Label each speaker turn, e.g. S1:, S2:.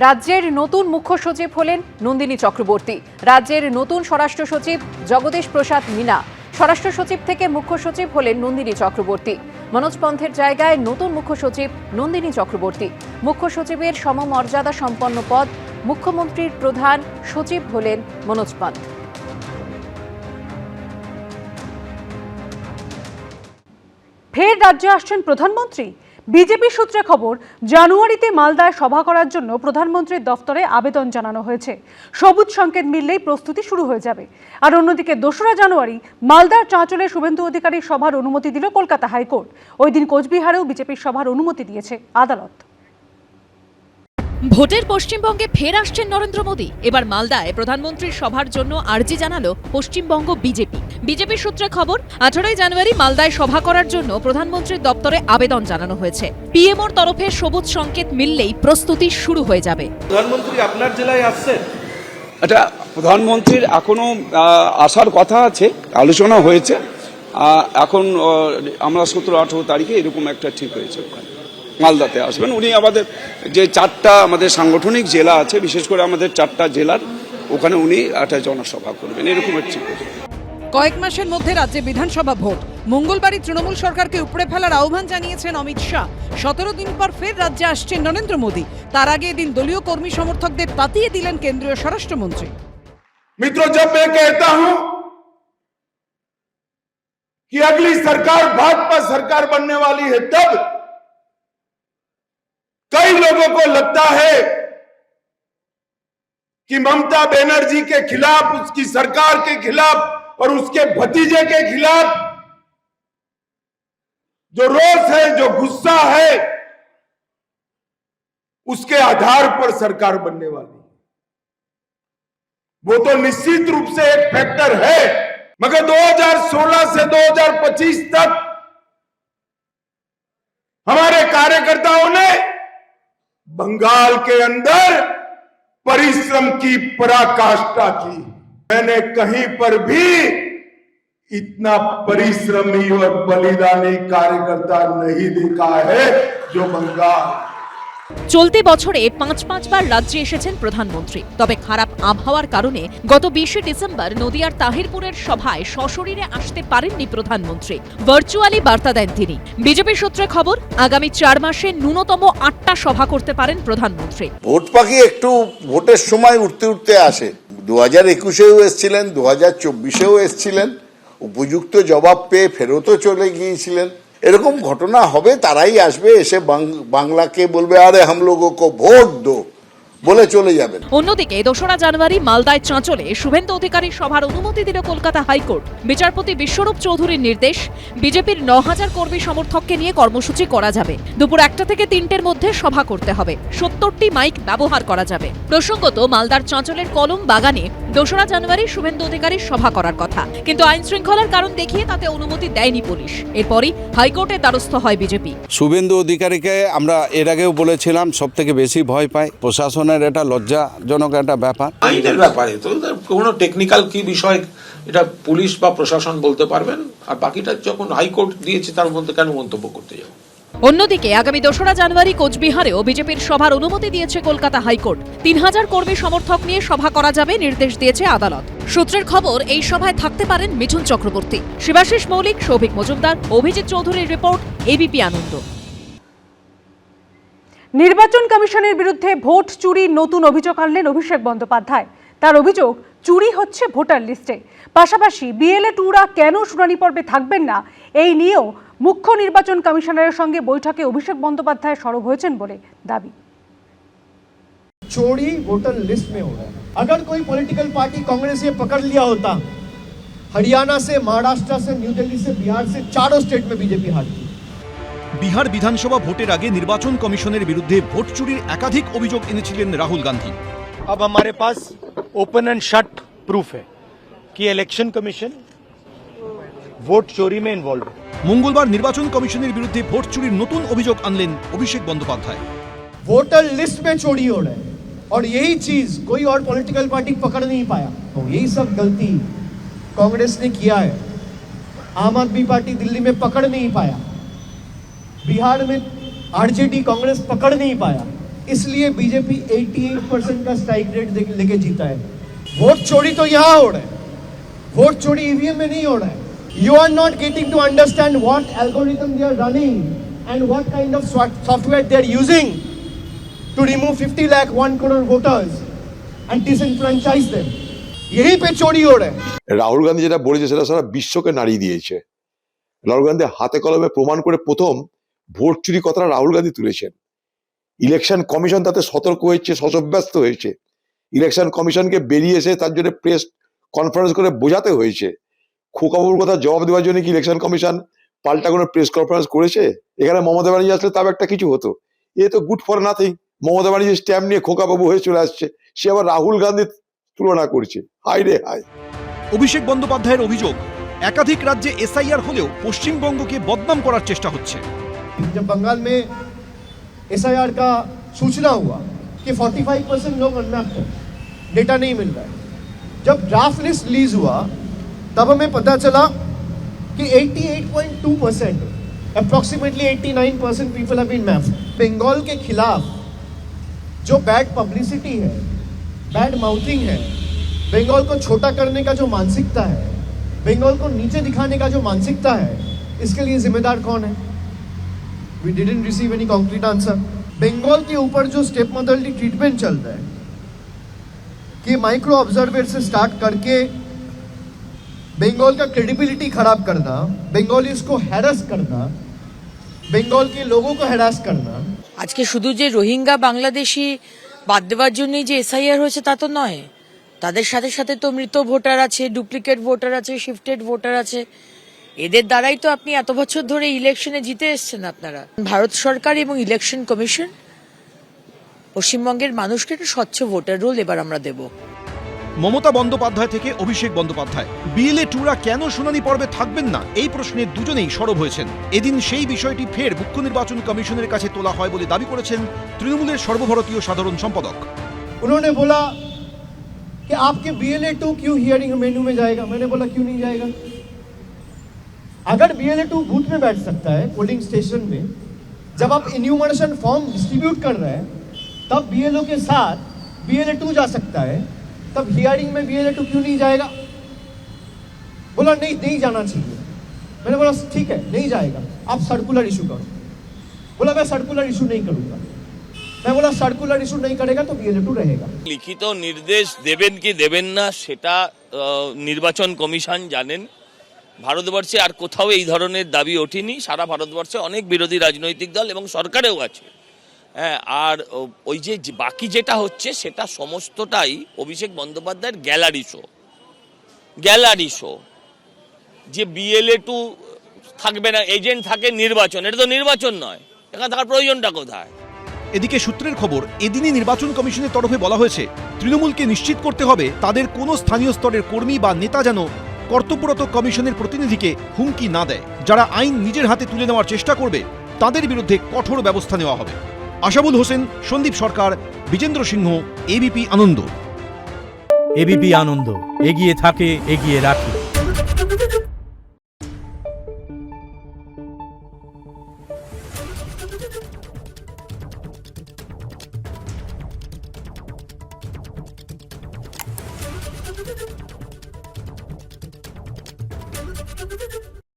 S1: রাজ্যের নতুন মুখ্য সচিব হলেন নন্দিনী চক্রবর্তী। রাজ্যের নতুন স্বরাষ্ট্র সচিব জগদীশ প্রসাদ মীনা। স্বরাষ্ট্র সচিব থেকে মুখ্য সচিব হলেন নন্দিনী চক্রবর্তী। মনোজ পন্থের জায়গায় নতুন মুখ্য সচিব নন্দিনী চক্রবর্তী। মুখ্য সচিবের সমমর্যাদা সম্পন্ন পদ। মুখ্যমন্ত্রীর প্রধান সচিব হলেন মনোজ পন্থ।
S2: ফের রাজ্যে আসছেন প্রধানমন্ত্রী। বিজেপি সূত্রে খবর, জানুয়ারিতে মালদায় সভা করার জন্য প্রধানমন্ত্রীর দফতরে আবেদন জানানো হয়েছে। সবুজ সংকেত মিললেই প্রস্তুতি শুরু হয়ে যাবে। আর অন্যদিকে 2রা জানুয়ারি মালদার চাঁচলে শুভেন্দু অধিকারীর সভার অনুমতি দিল কলকাতা হাইকোর্ট। ওই দিন কোচবিহারেও বিজেপির সভার অনুমতি দিয়েছে আদালত।
S3: ভোটের পশ্চিমবঙ্গে ফের আসছেন নরেন্দ্র মোদী। এবার মালদায় প্রধানমন্ত্রীর সভার জন্য আর্জি জানালো পশ্চিমবঙ্গ বিজেপি। বিজেপির সূত্রে খবর, 18 জানুয়ারি মালদায় সভা করার জন্য প্রধানমন্ত্রীর দপ্তরে আবেদন জানানো হয়েছে। পিএমওর তরফে সবুজ সংকেত মিললেই প্রস্তুতি শুরু হয়ে যাবে।
S4: প্রধানমন্ত্রী আপনার জেলায় আসছেন?
S5: এটা প্রধানমন্ত্রীর এখনো আসার কথা আছে, আলোচনা হয়েছে। এখন আমরা 17-18 তারিখে এরকম একটা ঠিক হয়েছে, ওখানে মালদাতে আসবেন উনি। আমাদের যে 4টা আমাদের সাংগঠনিক জেলা আছে, বিশেষ করে আমাদের 4টা জেলার ওখানে উনি একটা জনসভা করবেন, এরকম ঠিক হয়েছে।
S6: কয়েক মাসের মধ্যে রাজ্যে বিধানসভা ভোট। মঙ্গলবারই তৃণমূল সরকারকে উপড়ে ফেলার আহ্বান জানিয়েছেন অমিত শাহ। 17 দিন পর ফের রাজ্যে আসছেন নরেন্দ্র মোদী। তার আগে এদিন দলীয় কর্মী সমর্থকদের তাতিয়ে দিলেন কেন্দ্রীয় স্বরাষ্ট্রমন্ত্রী।
S7: मित्रों, जब मैं कहता हूं कि अगली सरकार भाजपा सरकार बनने वाली है, तब कई लोगों को लगता है कि ममता बनर्जी के खिलाफ, उसकी सरकार के खिलाफ और उसके भतीजे के खिलाफ जो रोष है, जो गुस्सा है, उसके आधार पर सरकार बनने वाली। वो तो निश्चित रूप से एक फैक्टर है, मगर 2016 से 2025 तक हमारे कार्यकर्ताओं ने बंगाल के अंदर परिश्रम की पराकाष्ठा की। मैंने कहीं पर भी इतना परिश्रमी और बलिदानी कार्यकर्ता नहीं देखा है जो बंगाल।
S3: চলতি বছরে 5 বার রাজ্যে এসেছেন প্রধানমন্ত্রী। তবে খারাপ আবহাওয়ার কারণে গত 20 ডিসেম্বর নদিয়ার তাহিরপুরের সভায় সশরীরে আসতে পারেননি প্রধানমন্ত্রী। ভার্চুয়ালি বার্তা দেন তিনি। বিজেপি সূত্রে খবর, আগামী 4 মাসে ন্যূনতম 8টা সভা করতে পারেন প্রধানমন্ত্রী।
S8: ভোট পাখি একটু ভোটের সময় উঠতে উঠতে আসে। 2021-এও এসেছিলেন, 2024-এও এসেছিলেন, উপযুক্ত জবাব পেয়ে ফেরতও চলে গিয়েছিলেন। এরকম ঘটনা হবে, তারাই আসবে, এসে বাংলাকে বলবে আরে হাম লোগো কো ভোট দো বলে চলে যাবেন।
S3: অন্যদিকে 2রা জানুয়ারি মালদায় চাঁচলে শুভেন্দু অধিকারীর সভার অনুমতি দিল কলকাতা হাইকোর্ট। বিচারপতি বিশ্বরূপ চৌধুরীর নির্দেশ, বিজেপির 9000 কর্মী সমর্থককে নিয়ে কর্মসূচি করা যাবে। দুপুর 1টা থেকে 3টের মধ্যে সভা করতে হবে। 70টি মাইক ব্যবহার করা যাবে। প্রসঙ্গত, মালদার চাঁচলের কলম বাগানে 2রা জানুয়ারি শুভেন্দু অধিকারীর সভা করার কথা, কিন্তু আইন শৃঙ্খলার কারণ দেখিয়ে তাতে অনুমতি দেয়নি পুলিশ। এরপরই হাইকোর্টের দ্বারস্থ হয় বিজেপি।
S5: শুভেন্দু অধিকারীকে আমরা এর আগেও বলেছিলাম সব থেকে বেশি ভয় পায় প্রশাসন। এটা লজ্জাজনক একটা ব্যাপার।
S4: আইনের ব্যাপারে তো কোনো টেকনিক্যাল কি বিষয়, এটা পুলিশ বা প্রশাসন বলতে পারবেন। আর বাকিটা যখন হাইকোর্ট দিয়েছে তার মধ্যে কেন মন্তব্য করতে যাব।
S3: অন্যদিকে আগামী 2রা জানুয়ারি কোচবিহারেও বিজেপির সভার অনুমতি দিয়েছে কলকাতা হাইকোর্ট। 3000 কর্মী সমর্থক নিয়ে সভা করা যাবে, নির্দেশ দিয়েছে আদালত। সূত্রের খবর, এই সভায় থাকতে পারেন মিঠুন চক্রবর্তী, শিবাশিস মৌলিক, সৌভিক মজুমদার, অভিজিৎ চৌধুরীর রিপোর্ট, এবিপি আনন্দ।
S2: নির্বাচন কমিশনের বিরুদ্ধে ভোট চুরির নতুন অভিযোগ আনলেন অভিষেক বন্দ্যোপাধ্যায়। তার অভিযোগ, চুরি হচ্ছে ভোটার লিস্টে। পাশাপাশি বিএলএ 2রা কেন শুনানি পর্বে থাকবেন না, এই নিয়েও মুখ্য নির্বাচন কমিশনারের সঙ্গে বৈঠকে অভিষেক বন্দ্যোপাধ্যায় সরব হয়েছেন বলে দাবি।
S9: चोरी वोटर लिस्ट में हो रहा है। अगर कोई पॉलिटिकल पार्टी कांग्रेस ये पकड़ लिया होता, हरियाणा से, महाराष्ट्र से, न्यू दिल्ली से, बिहार से, 4 स्टेट में बीजेपी हारती।
S10: বিহার বিধানসভা ভোটের আগে নির্বাচন কমিশনের বিরুদ্ধে ভোট চুরির একাধিক অভিযোগ এনেছিলেন রাহুল গান্ধী।
S9: अब हमारे पास ओपन एंड शट प्रूफ है कि इलेक्शन कमीशन वोट चोरी में इन्वॉल्व है।
S10: মঙ্গলবার নির্বাচন কমিশনের বিরুদ্ধে ভোট চুরির নতুন অভিযোগ আনলেন অভিষেক বন্দ্যোপাধ্যায়।
S9: वोटर लिस्ट में चोरी हो रहा है और यही चीज कोई और पॉलिटिकल पार्टी पकड़ नहीं पाया। तो यही सब गलती कांग्रेस ने किया है। आम आदमी पार्टी दिल्ली में पकड़ नहीं पाया, बिहार में आरजेडी कांग्रेस पकड़ नहीं पाया, इसलिए बीजेपी 88% का स्ट्राइक रेट लेके जीता है। वोट चोरी तो यहाँ हो रहा है, वोट चोरी ईवीएम में नहीं हो रहा है। You are not getting to understand what algorithm they are running and what kind of software they are using to remove 50 lakh 1 crore voters and disenfranchise them. यहीं पे चोरी हो रहा है।
S11: রাহুল গান্ধী যেটা বলেছে সেটা সারা বিশ্বকে নাড়িয়ে দিয়েছে। রাহুল গান্ধী হাতে কলমে প্রমাণ করে প্রথম ভোট চুরি কথাটা রাহুল গান্ধী তুলেছেন। ইলেকশন কমিশন তাতে সতর্ক হয়েছে, সচব্যস্ত হয়েছে। ইলেকশন কমিশনকে বেরিয়ে এসে তার জন্য প্রেস কনফারেন্স করে বোঝাতে হয়েছে। খোকাবাবুর কথা জবাব দেওয়ার জন্য কি ইলেকশন কমিশন পাল্টা কোনো প্রেস কনফারেন্স করেছে? এখানে মমতা ব্যানার্জি আসলে তাও একটা কিছু হতো। এ তো good for nothing. Mamata Banerjee stamp নিয়ে খোকাবাবু হয়ে চলে আসছে, সে আবার রাহুল গান্ধীর তুলনা করছে। হাই রে হাই।
S10: অভিষেক বন্দ্যোপাধ্যায়ের অভিযোগ, একাধিক রাজ্যে এসআইআর হলেও পশ্চিমবঙ্গকে বদনাম করার চেষ্টা হচ্ছে।
S9: जब बंगाल में एसआईआर का सूचना हुआ कि 45% लोग अनमैप्ड हैं, डेटा नहीं मिल रहा है, जब ड्राफ्ट लिस्ट रिलीज हुआ तब हमें पता चला कि 88.2%, approximately 89% people have been mapped. Bengal के खिलाफ जो बैड पब्लिसिटी है, बैड माउथिंग है, बंगाल को छोटा करने का जो मानसिकता है, बंगाल को नीचे दिखाने का जो मानसिकता है, इसके लिए जिम्मेदार कौन है? We didn't receive any concrete answer. Bengal के ऊपर जो स्टेप मदरली ट्रीटमेंट चल रहा है कि माइक्रो ऑब्जर्वर से स्टार्ट करके बंगाल का क्रेडिबिलिटी खराब करना, बंगालीज को हैरेस करना, बंगाल के लोगों को हैरास करना।
S12: আজকে শুধু যে রোহিঙ্গা বাংলাদেশি বাদ দেওয়ার জন্যই যে এসআইআর হয়েছে তা তো নয়, তাদের সাথে সাথে তো মৃত ভোটার আছে, ডুপ্লিকেট ভোটার আছে, শিফটেড ভোটার আছে। এদের দ্বারাই তো আপনি এত বছর ধরে ইলেকশনে জিতে এসছেন আপনারা। ভারত সরকার এবং ইলেকশন কমিশন পশ্চিমবঙ্গের মানুষকে একটা স্বচ্ছ ভোটার রোল এবার আমরা দেব।
S10: মমতা বন্দ্যোপাধ্যায় থেকে অভিষেক বন্দ্যোপাধ্যায়, বিএলএ টুরা কেন শুনানি পর্বে থাকবেন না, এই প্রশ্নে দুজনেই সরব হয়েছেন। এদিন সেই বিষয়টি ফের মুখ্য নির্বাচন কমিশনের কাছে তোলা হয় বলে দাবি করেছেন তৃণমূলের সর্বভারতীয় সাধারণ সম্পাদক।
S9: उन्होंने बोला कि आपके BLA 2 क्यों हियरिंग मेन्यू में जाएगा? मैंने बोला क्यों नहीं जाएगा? अगर BLA 2 बूथ में बैठ सकता है, पोलिंग स्टेशन में, जब आप इन्यूमरेशन फॉर्म डिस्ट्रीब्यूट कर रहे हैं, तब BLO के साथ BLA 2 जा सकता है, तब हियरिंग में BLA 2 क्यों नहीं जाएगा? बोला नहीं जाना चाहिए। मैंने बोला ठीक है, नहीं जाएगा, आप सर्कुलर इशू करो। बोला मैं सर्कुलर इशू नहीं करूंगा। मैं बोला सर्कुलर इशू नहीं करेगा तो BLA 2 रहेगा।
S13: লিখিত নির্দেশ দেবেন কি দেবেন না সেটা নির্বাচন কমিশন জানেন। ভারতবর্ষে আর কোথাও এই ধরনের দাবি ওঠেনি। সারা ভারতবর্ষে অনেক বিরোধী রাজনৈতিক দল এবং সরকারেও আছে। হ্যাঁ, আর ওই যে বাকি যেটা হচ্ছে সেটা সমস্তটাই অভিষেক বন্দ্যোপাধ্যায়ের গ্যালারি শো। যে BLA 2 থাকবে না, এজেন্ট থাকে নির্বাচন, এটা তো নির্বাচন নয়, এখানে থাকার প্রয়োজনটা কোথায়?
S10: এদিকে সূত্রের খবর, এদিনই নির্বাচন কমিশনের তরফে বলা হয়েছে তৃণমূলকে নিশ্চিত করতে হবে তাদের কোনো স্থানীয় স্তরের কর্মী বা নেতা যেন কর্তব্যরত কমিশনের প্রতিনিধিকে হুমকি না দেয়। যারা আইন নিজের হাতে তুলে নেওয়ার চেষ্টা করবে তাদের বিরুদ্ধে কঠোর ব্যবস্থা নেওয়া হবে। আশাবুল হোসেন, সন্দীপ সরকার, বিজেন্দ্র সিংহ, এবিপি আনন্দ।
S14: এবিপি আনন্দ, এগিয়ে থাকে, এগিয়ে রাখে।
S12: Thank you.